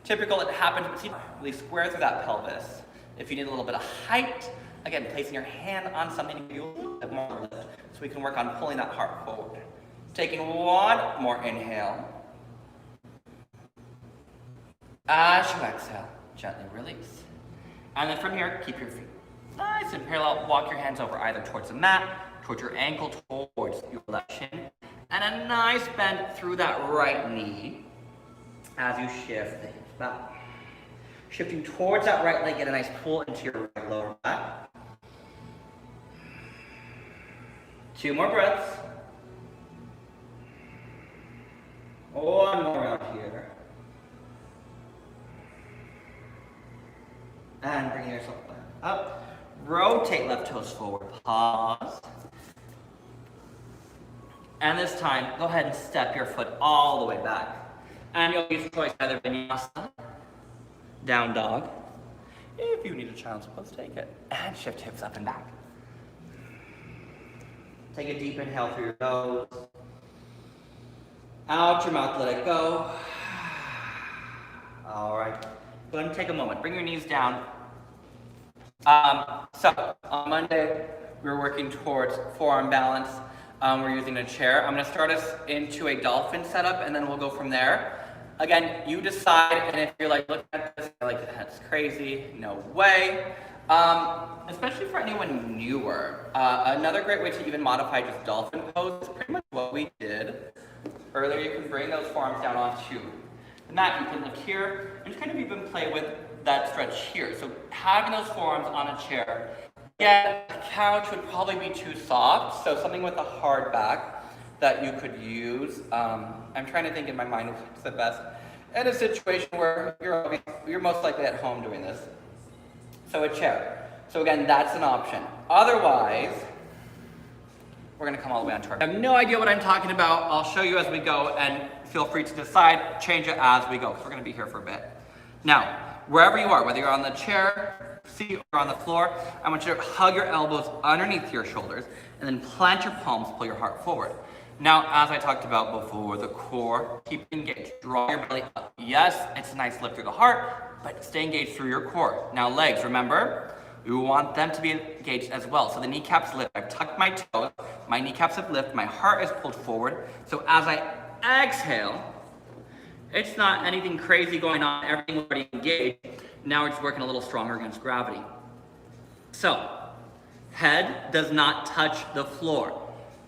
typical it happens, but see, really square through that pelvis. If you need a little bit of height, again, placing your hand on something to give you a little bit more lift. So we can work on pulling that heart forward. Taking one more inhale. As you exhale, gently release. And then from here, keep your feet nice and parallel. Walk your hands over either towards the mat, towards your ankle, towards your left shin. And a nice bend through that right knee as you shift the hips back. Shifting towards that right leg, get a nice pull into your right lower back. 2 more breaths. One more out here. And bring yourself back up. Rotate left toes forward. Pause. And this time, go ahead and step your foot all the way back. And you'll use choice either vinyasa, down dog. If you need a child's pose, take it. And shift hips up and back. Take a deep inhale through your nose. Out your mouth, let it go. All right. Go ahead and take a moment. Bring your knees down. So on Monday, we were working towards forearm balance. We're using a chair. I'm going to start us into a dolphin setup, and then we'll go from there. Again, you decide, and if you're like, looking at this, like, that's crazy, no way. Especially for anyone newer. Another great way to even modify just dolphin pose is pretty much what we did earlier. You can bring those forearms down onto the mat. You can look here and just kind of even play with that stretch here. So having those forearms on a chair. Yeah, a couch would probably be too soft, so something with a hard back that you could use. I'm trying to think in my mind what's the best in a situation where you're most likely at home doing this. So a chair. So again, that's an option. Otherwise, we're gonna come all the way onto our. I have no idea what I'm talking about. I'll show you as we go, and feel free to decide, change it as we go, because we're gonna be here for a bit. Now, wherever you are, whether you're on the chair, seat, or on the floor, I want you to hug your elbows underneath your shoulders, and then plant your palms, pull your heart forward. Now, as I talked about before, the core, keep engaged. Draw your belly up. Yes, it's a nice lift through the heart, but stay engaged through your core. Now, legs, remember, we want them to be engaged as well. So the kneecaps lift. I've tucked my toes, my kneecaps have lifted, my heart is pulled forward. So as I exhale, it's not anything crazy going on, everything already engaged. Now we're just working a little stronger against gravity. So, head does not touch the floor.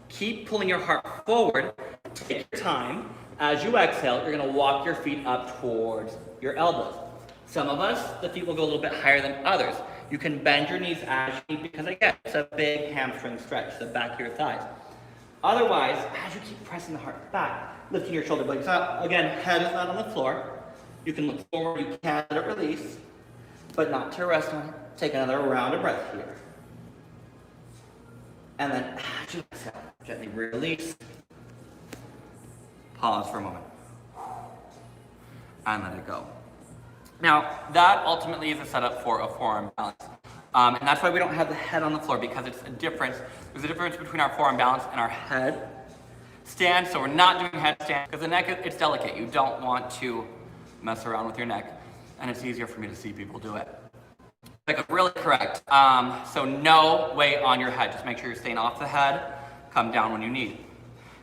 Keep pulling your heart forward. Take your time. As you exhale, you're gonna walk your feet up towards your elbows. Some of us, the feet will go a little bit higher than others. You can bend your knees as you need, because again, it's a big hamstring stretch, the back of your thighs. Otherwise, as you keep pressing the heart back, lifting your shoulder blades up, again, head is not on the floor. You can look forward, you can let it release, but not to rest on it. Take another round of breath here. And then as you exhale, gently release. Pause for a moment. And let it go. Now, that ultimately is a setup for a forearm balance. And that's why we don't have the head on the floor, because it's a difference. There's a difference between our forearm balance and our head stand. So we're not doing headstand, because the neck, it's delicate. You don't want to mess around with your neck. And it's easier for me to see people do it. Like, really correct. So no weight on your head. Just make sure you're staying off the head. Come down when you need.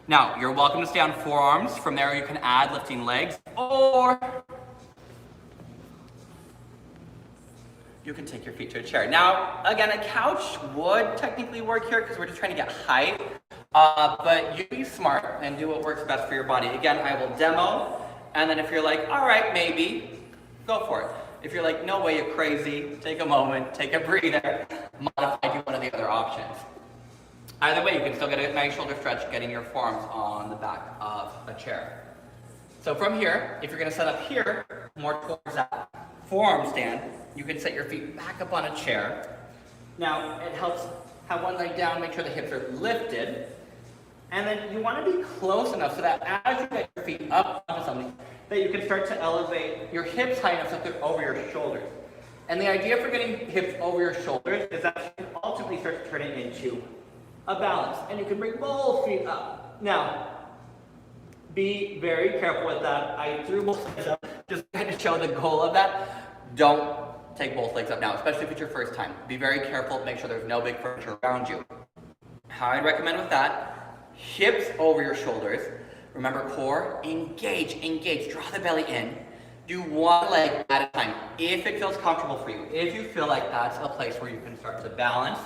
Now, you're welcome to stay on forearms. From there, you can add lifting legs, or you can take your feet to a chair. Now, again, a couch would technically work here because we're just trying to get height, but you be smart and do what works best for your body. Again, I will demo, and then if you're like, all right, maybe, go for it. If you're like, no way, you're crazy, take a moment, take a breather, modify, do one of the other options. Either way, you can still get a nice shoulder stretch getting your forearms on the back of a chair. So from here, if you're gonna set up here, more towards that forearm stand, you can set your feet back up on a chair. Now, it helps have one leg down, make sure the hips are lifted. And then you wanna be close enough so that as you get your feet up onto something, that you can start to elevate your hips high enough so they're over your shoulders. And the idea for getting hips over your shoulders is that you can ultimately start to turn it into a balance. And you can bring both feet up. Now, be very careful with that. I threw both legs up just to show the goal of that. Don't take both legs up now, especially if it's your first time. Be very careful, make sure there's no big furniture around you. How I'd recommend with that, hips over your shoulders. Remember, core, engage, engage, draw the belly in. Do one leg at a time, if it feels comfortable for you. If you feel like that's a place where you can start to balance,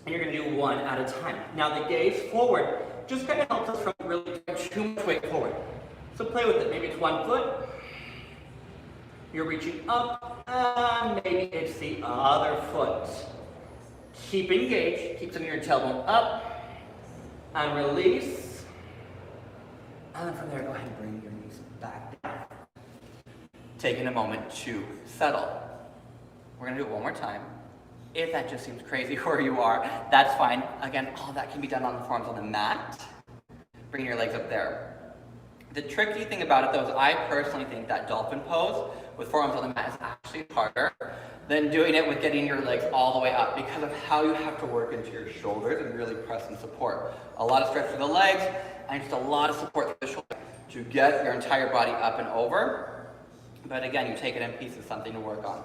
and you're gonna do one at a time. Now the gaze forward just kind of helps us from really doing too much weight forward. So play with it, maybe it's 1 foot, you're reaching up, and maybe it's the other foot. Keep engaged, keep some of your tailbone up, and release. And then from there, go ahead and bring your knees back down. Taking a moment to settle. We're gonna do it one more time. If that just seems crazy where you are, that's fine. Again, all that can be done on the forearms on the mat. Bring your legs up there. The tricky thing about it though is I personally think that dolphin pose with forearms on the mat is actually harder than doing it with getting your legs all the way up because of how you have to work into your shoulders and really press and support. A lot of stretch through the legs and just a lot of support through the shoulders to get your entire body up and over. But again, you take it in pieces, something to work on.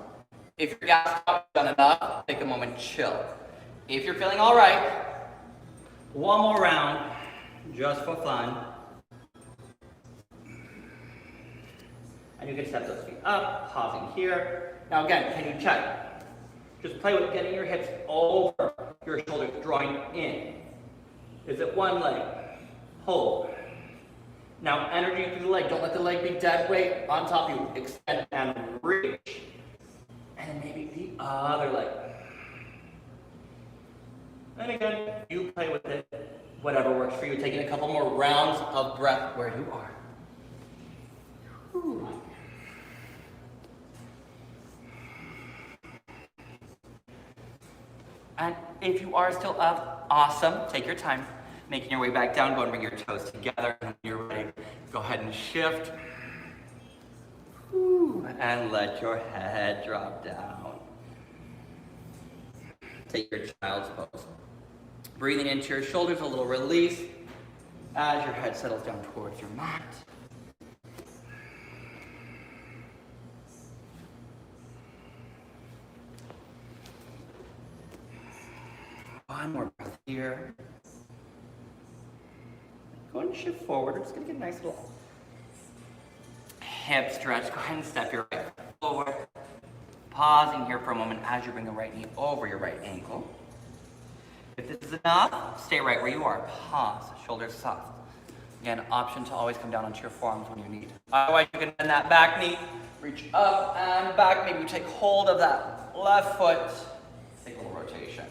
If you're gassed up, done enough, take a moment, chill. If you're feeling all right, one more round, just for fun. And you can step those feet up, pausing here. Now again, can you check? Just play with getting your hips over your shoulders, drawing in. Is it one leg? Hold. Now energy through the leg. Don't let the leg be dead weight on top of you. Extend and reach. And then maybe the other leg. And again, you play with it. Whatever works for you. Taking a couple more rounds of breath where you are. Whew. And if you are still up, awesome. Take your time. Making your way back down. Go and bring your toes together. And when you're ready, go ahead and shift. Whew. And let your head drop down. Take your child's pose. Breathing into your shoulders, a little release as your head settles down towards your mat. One more breath here. Go ahead and shift forward. We're just going to get a nice little hip stretch. Go ahead and step your right foot forward. Pausing here for a moment as you bring the right knee over your right ankle. If this is enough, stay right where you are. Pause, shoulders soft. Again, option to always come down onto your forearms when you need. Otherwise, you can bend that back knee, reach up and back. Maybe you take hold of that left foot. Take a little rotation.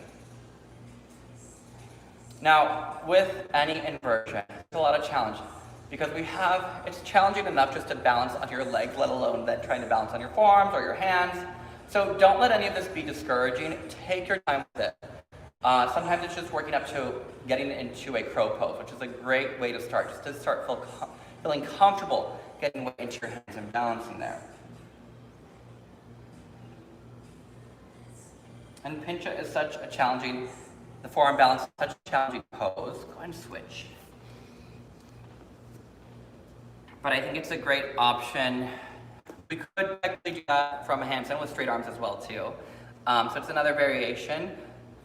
Now, with any inversion, it's a lot of challenge because it's challenging enough just to balance on your legs, let alone then trying to balance on your forearms or your hands. So don't let any of this be discouraging. Take your time with it. Sometimes it's just working up to getting into a crow pose, which is a great way to start, just to start feeling comfortable getting weight into your hands and balancing there. And pincha is such a challenging, the forearm balance is such a challenging pose. Go ahead and switch. But I think it's a great option. We could technically do that from a handstand with straight arms as well too. So it's another variation.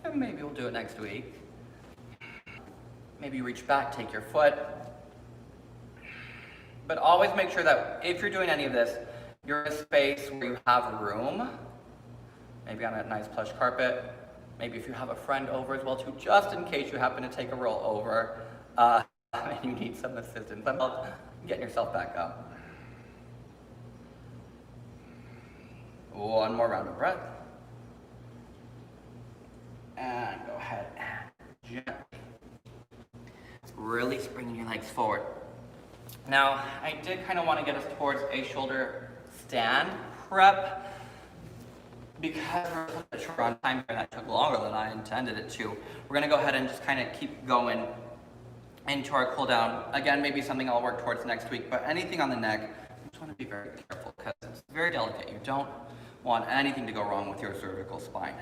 And maybe we'll do it next week. Maybe you reach back, take your foot. But always make sure that if you're doing any of this, you're in a space where you have room. Maybe on a nice plush carpet. Maybe if you have a friend over as well too, just in case you happen to take a roll over and you need some assistance. I'm getting yourself back up. One more round of breath. And go ahead and gently release, bringing your legs forward. Now, I did kind of want to get us towards a shoulder stand prep because we're short on time here and that took longer than I intended it to. We're going to go ahead and just kind of keep going into our cool down. Again, maybe something I'll work towards next week, but anything on the neck, I just want to be very careful because it's very delicate. You don't want anything to go wrong with your cervical spine.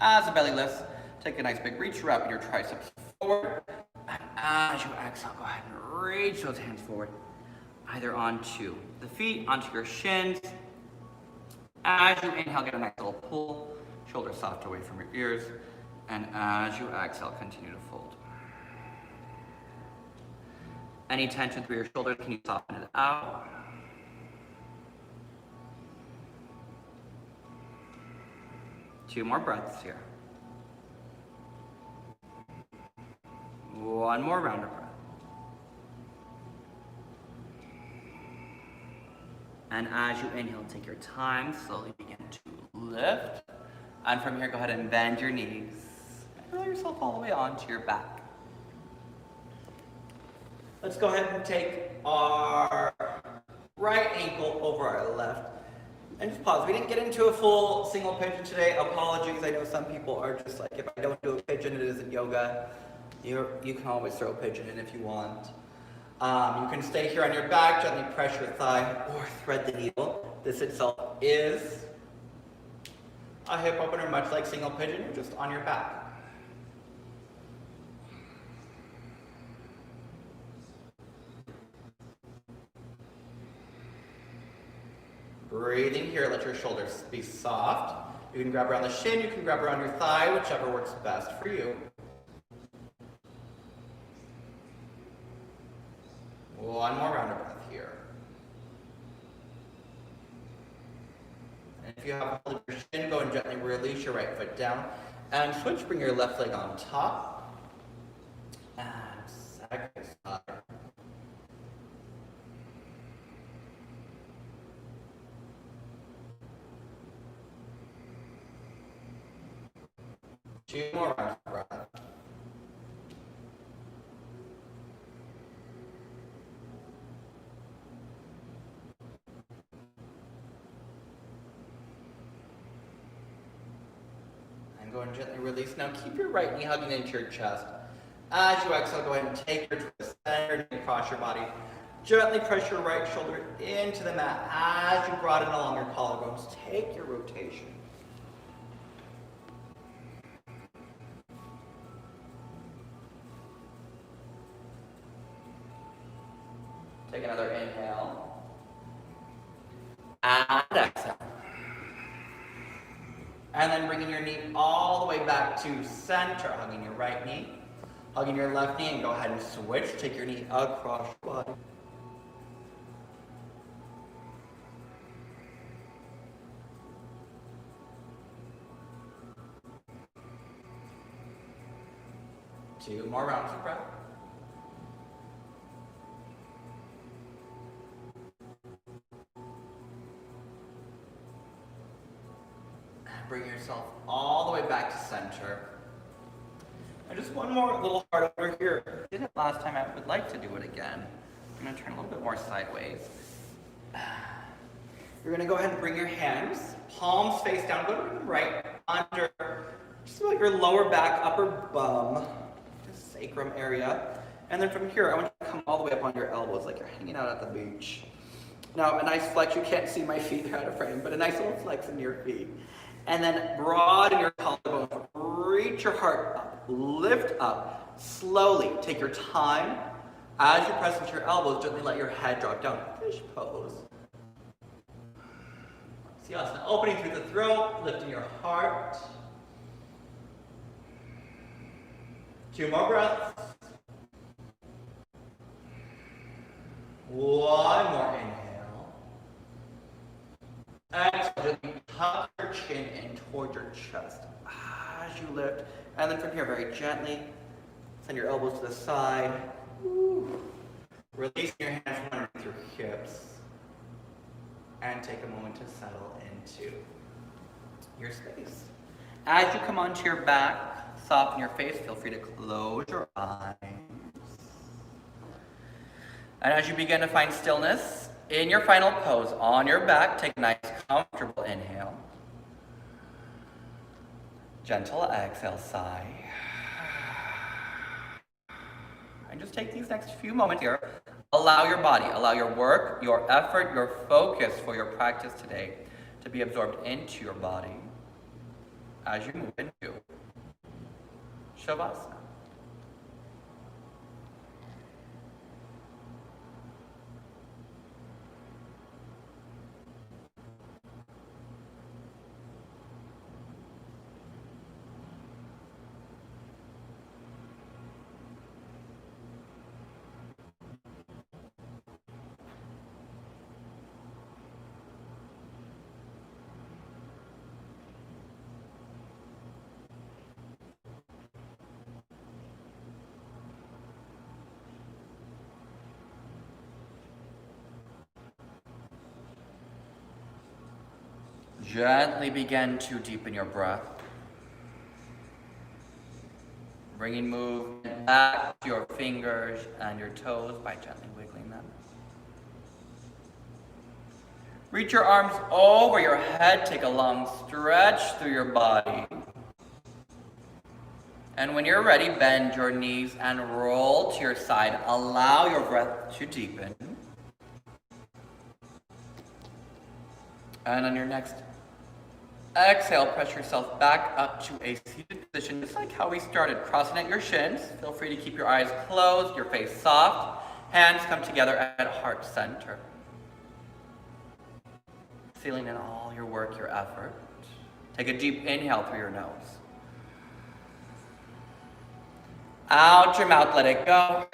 As the belly lifts, take a nice big reach, wrap your triceps forward. And as you exhale, go ahead and reach those hands forward, either onto the feet, onto your shins. As you inhale, get a nice little pull, shoulders soft away from your ears. And as you exhale, continue to fold. Any tension through your shoulders, can you soften it out? Two more breaths here. One more round of breath. And as you inhale, take your time, slowly begin to lift. And from here, go ahead and bend your knees. And roll yourself all the way onto your back. Let's go ahead and take our right ankle over our left. And just pause. We didn't get into a full single pigeon today. Apologies. I know some people are just like, if I don't do a pigeon, it isn't yoga. You can always throw a pigeon in if you want. You can stay here on your back, gently press your thigh, or thread the needle. This itself is a hip opener, much like single pigeon, you're just on your back. Breathing here, let your shoulders be soft. You can grab around the shin, you can grab around your thigh, whichever works best for you. One more round of breath here. And if you have hold of your shin, go and gently release your right foot down. And switch, bring your left leg on top. And second side. Two more rounds of breath. And go and gently release. Now keep your right knee hugging into your chest. As you exhale, go ahead and take your twist center across your body. Gently press your right shoulder into the mat as you broaden along your collarbones. Take your rotation. Take another inhale. And exhale. And then bringing your knee all the way back to center, hugging your right knee, hugging your left knee, and go ahead and switch. Take your knee across your body. Two more rounds of breath. Bring yourself all the way back to center. And just one more little heart over here. Did it last time, I would like to do it again. I'm going to turn a little bit more sideways. You're going to go ahead and bring your hands, palms face down, go to the right, under, just about your lower back, upper bum, just sacrum area. And then from here, I want you to come all the way up on your elbows like you're hanging out at the beach. Now, a nice flex, you can't see my feet, they're out of frame, but a nice little flex in your feet. And then broaden your collarbone, reach your heart up, lift up, slowly take your time. As you press into your elbows, gently let your head drop down. Fish pose. Siasana, opening through the throat, lifting your heart. Two more breaths. One more inhale. Exhale, gently tuck your chin in toward your chest as you lift. And then from here, very gently, send your elbows to the side. Woo. Releasing your hands from underneath your hips. And take a moment to settle into your space. As you come onto your back, soften your face, feel free to close your eyes. And as you begin to find stillness, in your final pose, on your back, take a nice comfortable inhale. Gentle exhale, sigh. And just take these next few moments here. Allow your body, allow your work, your effort, your focus for your practice today to be absorbed into your body as you move into Shavasana. Gently begin to deepen your breath. Bringing movement back to your fingers and your toes by gently wiggling them. Reach your arms over your head. Take a long stretch through your body. And when you're ready, bend your knees and roll to your side. Allow your breath to deepen. And on your next exhale, press yourself back up to a seated position, just like how we started. Crossing at your shins. Feel free to keep your eyes closed, your face soft. Hands come together at heart center. Sealing in all your work, your effort. Take a deep inhale through your nose. Out your mouth, let it go.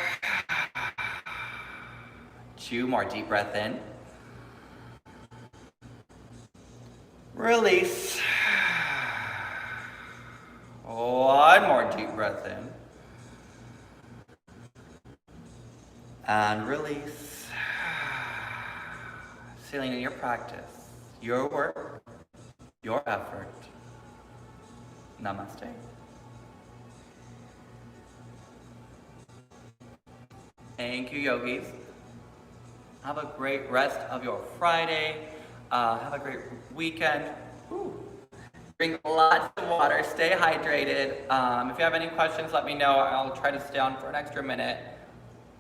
2 more deep breath in. Release. 1 more deep breath in. And release. Sealing in your practice, your work, your effort. Namaste. Thank you, yogis. Have a great rest of your Friday. Have a great weekend. Ooh. Drink lots of water. Stay hydrated. If you have any questions, let me know. I'll try to stay on for an extra minute.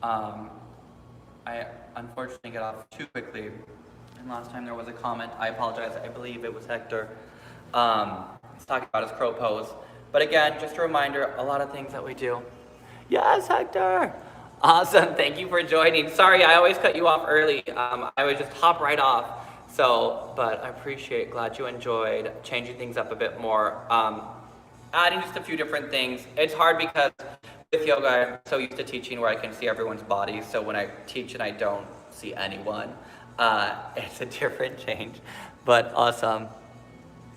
I unfortunately get off too quickly. And last time there was a comment. I apologize. I believe it was Hector. He's talking about his crow pose. But again, just a reminder, a lot of things that we do. Yes, Hector. Awesome, thank you for joining. Sorry, I always cut you off early. I would just hop right off. But I appreciate, glad you enjoyed changing things up a bit more. Adding just a few different things. It's hard because with yoga, I'm so used to teaching where I can see everyone's body. So when I teach and I don't see anyone, it's a different change. But awesome.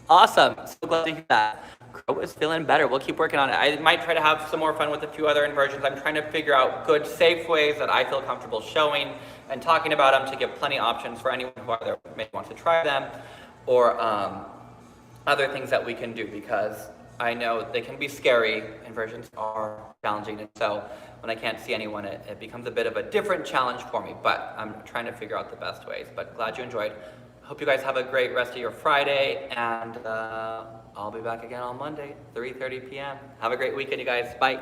Awesome, so glad to hear that. Crow is feeling better. We'll keep working on it. I might try to have some more fun with a few other inversions. I'm trying to figure out good, safe ways that I feel comfortable showing and talking about them to give plenty of options for anyone who either may want to try them or other things that we can do, because I know they can be scary. Inversions are challenging, and so when I can't see anyone, it becomes a bit of a different challenge for me, but I'm trying to figure out the best ways. But glad you enjoyed. Hope you guys have a great rest of your Friday, and I'll be back again on Monday, 3:30 p.m. Have a great weekend, you guys. Bye.